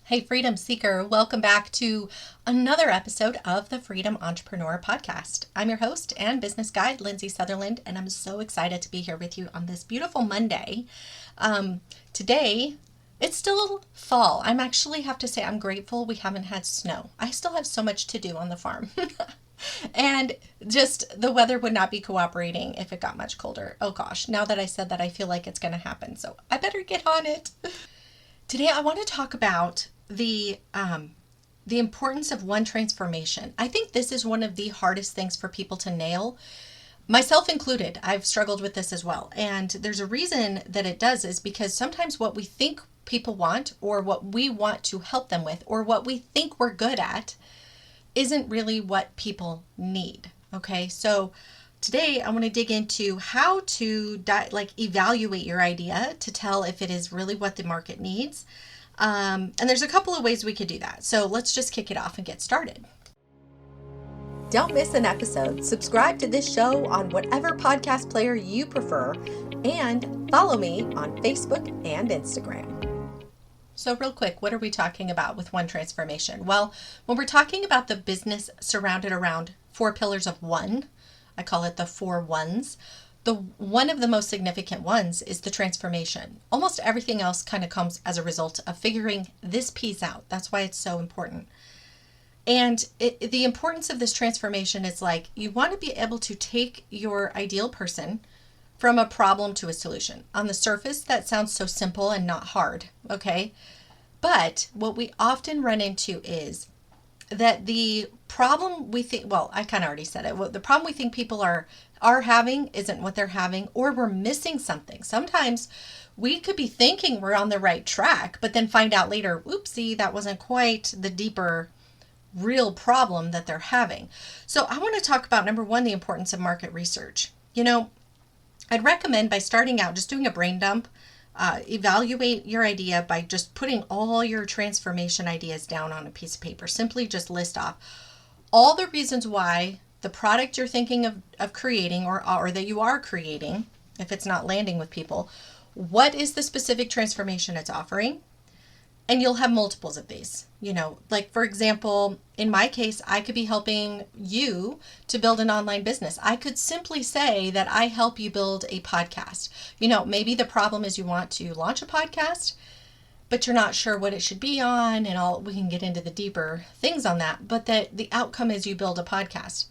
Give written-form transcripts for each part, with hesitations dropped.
Hey, Freedom Seeker, welcome back to another episode of the Freedom Entrepreneur Podcast. I'm your host and business guide, Lindsay Sutherland, and I'm so excited to be here with you on this beautiful Monday. Today, it's still fall. I'm actually have to say I'm grateful we haven't had snow. I still have so much to do on the farm. And just the weather would not be cooperating if it got much colder. Oh gosh, now that I said that, I feel like it's going to happen. So I better get on it. Today, I want to talk about the importance of one transformation. I think this is one of the hardest things for people to nail, myself included. I've struggled with this as well. And there's a reason that it does is because sometimes what we think people want or what we want to help them with or what we think we're good at isn't really what people need. Okay, so today I want to dig into how to evaluate your idea to tell if it is really what the market needs. And there's a couple of ways we could do that. So let's just kick it off and get started. Don't miss an episode. Subscribe to this show on whatever podcast player you prefer and follow me on Facebook and Instagram. So real quick, what are we talking about with one transformation? Well, when we're talking about the business surrounded around 4 pillars of one, I call it the 4 ones. One of the most significant ones is the transformation. Almost everything else kind of comes as a result of figuring this piece out. That's why it's so important. And the importance of this transformation is like you want to be able to take your ideal person from a problem to a solution. On the surface, that sounds so simple and not hard, okay? But what we often run into is that the problem we think, well, I kind of already said it. The problem we think people are having isn't what they're having, or we're missing something. Sometimes we could be thinking we're on the right track, but then find out later, oopsie, that wasn't quite the deeper real problem that they're having. So I want to talk about, number one, the importance of market research. I'd recommend by starting out, just doing a brain dump, evaluate your idea by just putting all your transformation ideas down on a piece of paper. Simply just list off all the reasons why the product you're thinking of creating or that you are creating, if it's not landing with people, what is the specific transformation it's offering? And you'll have multiples of these. Like for example, in my case, I could be helping you to build an online business. I could simply say that I help you build a podcast. Maybe the problem is you want to launch a podcast, but you're not sure what it should be on, and we can get into the deeper things on that, but that the outcome is you build a podcast.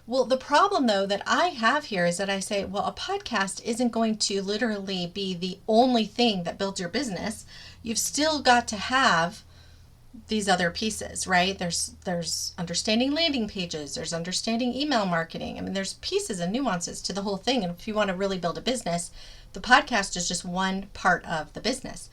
Well, the problem though that I have here is that I say, well, a podcast isn't going to literally be the only thing that builds your business. You've still got to have these other pieces, right? There's understanding landing pages, there's understanding email marketing. I mean, there's pieces and nuances to the whole thing. And if you want to really build a business, the podcast is just one part of the business.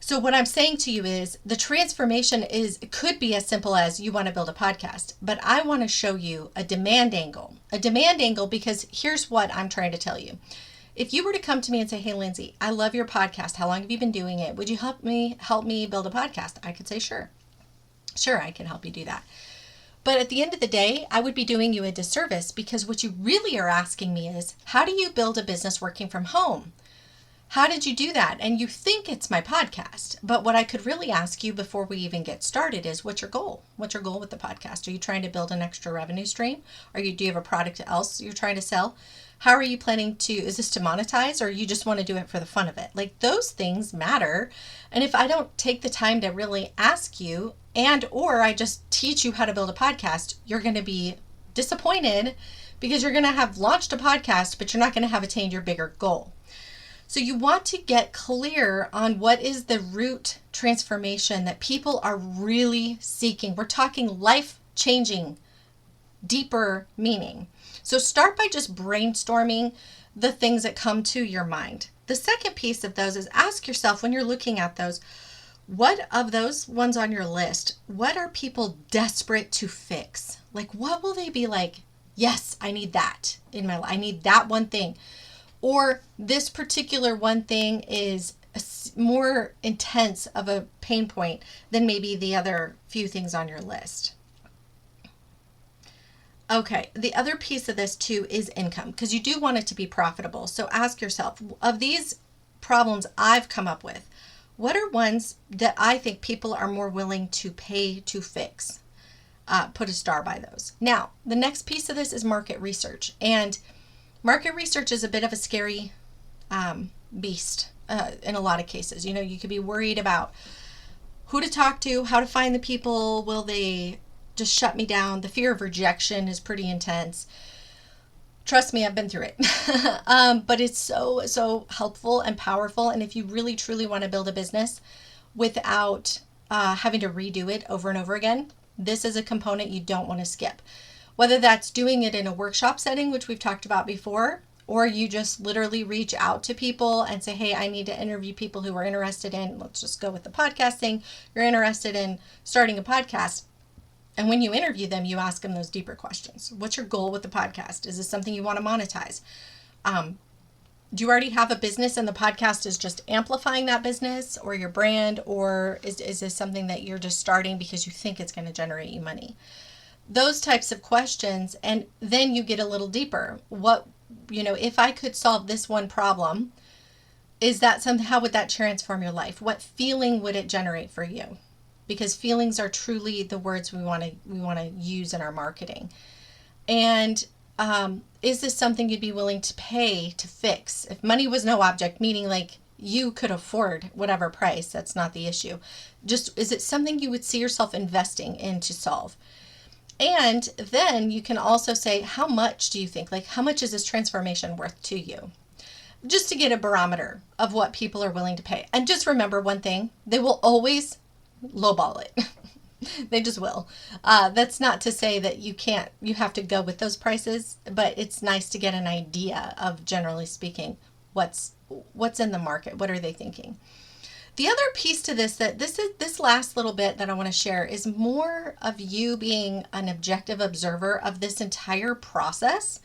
So what I'm saying to you is the transformation could be as simple as you want to build a podcast, but I want to show you a demand angle because here's what I'm trying to tell you. If you were to come to me and say, hey, Lindsay, I love your podcast. How long have you been doing it? Would you help me build a podcast? I could say, sure, I can help you do that. But at the end of the day, I would be doing you a disservice because what you really are asking me is, how do you build a business working from home? How did you do that? And you think it's my podcast. But what I could really ask you before we even get started is, what's your goal? What's your goal with the podcast? Are you trying to build an extra revenue stream? Do you have a product else you're trying to sell? How are you planning is this to monetize, or you just want to do it for the fun of it? Like, those things matter. And if I don't take the time to really ask you or I just teach you how to build a podcast, you're going to be disappointed because you're going to have launched a podcast, but you're not going to have attained your bigger goal. So you want to get clear on what is the root transformation that people are really seeking. We're talking life-changing, deeper meaning. So start by just brainstorming the things that come to your mind. The second piece of those is ask yourself when you're looking at those, what of those ones on your list, what are people desperate to fix? Like, what will they be like, yes, I need that in my life. I need that one thing. Or this particular one thing is more intense of a pain point than maybe the other few things on your list. Okay, the other piece of this too is income, because you do want it to be profitable. So ask yourself, of these problems I've come up with, what are ones that I think people are more willing to pay to fix? Put a star by those. Now, the next piece of this is market research. And market research is a bit of a scary beast in a lot of cases. You know, you could be worried about who to talk to, how to find the people. Will they just shut me down? The fear of rejection is pretty intense. Trust me, I've been through it. But it's so helpful and powerful. And if you really, truly want to build a business without having to redo it over and over again, this is a component you don't want to skip. Whether that's doing it in a workshop setting, which we've talked about before, or you just literally reach out to people and say, hey, I need to interview people who are interested in, let's just go with the podcast thing, you're interested in starting a podcast. And when you interview them, you ask them those deeper questions. What's your goal with the podcast? Is this something you want to monetize? Do you already have a business and the podcast is just amplifying that business or your brand? Or is this something that you're just starting because you think it's going to generate you money? Those types of questions. And then you get a little deeper. If I could solve this one problem, is that something, how would that transform your life? What feeling would it generate for you? Because feelings are truly the words we want to use in our marketing. And is this something you'd be willing to pay to fix? If money was no object, meaning like you could afford whatever price, that's not the issue. Just, is it something you would see yourself investing in to solve? And then you can also say, how much do you think, like how much is this transformation worth to you? Just to get a barometer of what people are willing to pay. And just remember one thing, they will always lowball it. They just will. That's not to say that you have to go with those prices, but it's nice to get an idea of, generally speaking, what's in the market. What are they thinking? The other piece to this last little bit that I want to share is more of you being an objective observer of this entire process.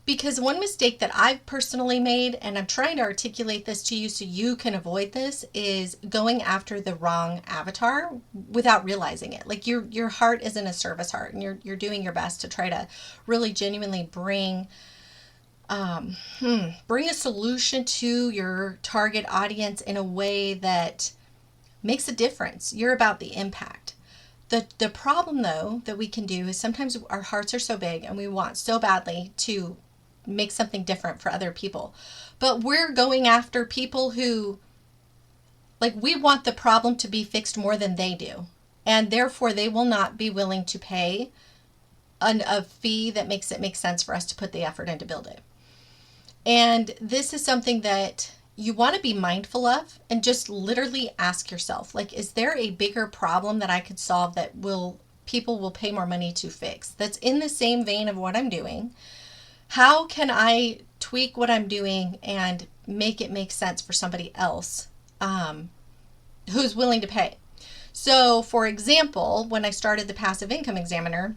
Because one mistake that I've personally made, and I'm trying to articulate this to you so you can avoid this, is going after the wrong avatar without realizing it. Like your heart isn't a service heart, and you're doing your best to try to really genuinely bring a solution to your target audience in a way that makes a difference. You're about the impact. The problem though that we can do is sometimes our hearts are so big and we want so badly to make something different for other people. But we're going after people who, like, we want the problem to be fixed more than they do. And therefore they will not be willing to pay a fee that makes it make sense for us to put the effort in to build it. And this is something that you want to be mindful of and just literally ask yourself, like, is there a bigger problem that I could solve that people will pay more money to fix? That's in the same vein of what I'm doing. How can I tweak what I'm doing and make it make sense for somebody else who's willing to pay? So, for example, when I started the Passive Income Examiner,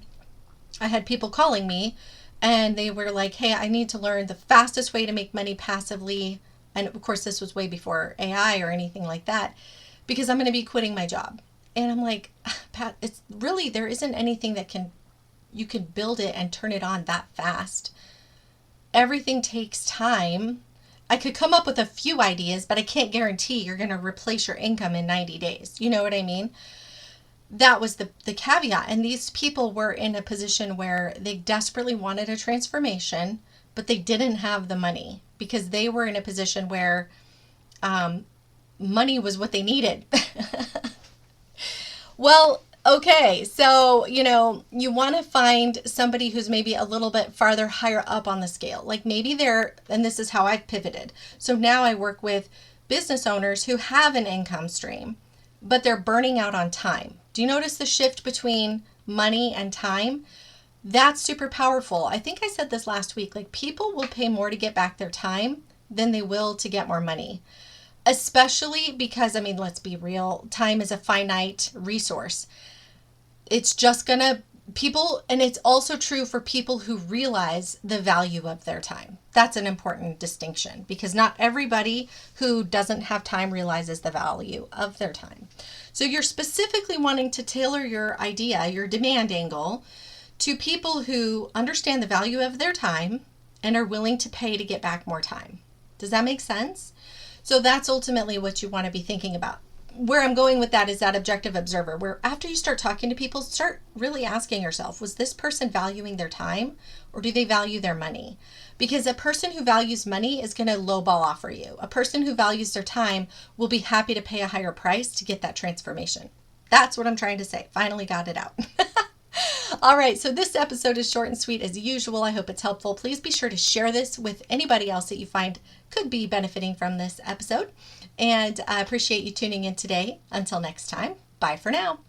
I had people calling me and they were like, hey, I need to learn the fastest way to make money passively. And of course, this was way before AI or anything like that, because I'm going to be quitting my job. And I'm like, Pat, it's really, there isn't anything that you can build it and turn it on that fast. Everything takes time. I could come up with a few ideas, but I can't guarantee you're going to replace your income in 90 days. You know what I mean? That was the caveat. And these people were in a position where they desperately wanted a transformation, but they didn't have the money because they were in a position where money was what they needed. Well, okay, so, you want to find somebody who's maybe a little bit farther higher up on the scale. Like maybe and this is how I've pivoted. So now I work with business owners who have an income stream, but they're burning out on time. Do you notice the shift between money and time? That's super powerful. I think I said this last week, like people will pay more to get back their time than they will to get more money. Especially because, let's be real, time is a finite resource. It's just and it's also true for people who realize the value of their time. That's an important distinction because not everybody who doesn't have time realizes the value of their time. So you're specifically wanting to tailor your idea, your demand angle, to people who understand the value of their time and are willing to pay to get back more time. Does that make sense? So that's ultimately what you want to be thinking about. where I'm going with that is that objective observer, where after you start talking to people, start really asking yourself, was this person valuing their time or do they value their money? Because a person who values money is going to lowball offer you. A person who values their time will be happy to pay a higher price to get that transformation. That's what I'm trying to say. Finally got it out. All right, so this episode is short and sweet as usual. I hope it's helpful. Please be sure to share this with anybody else that you find could be benefiting from this episode. And I appreciate you tuning in today. Until next time, bye for now.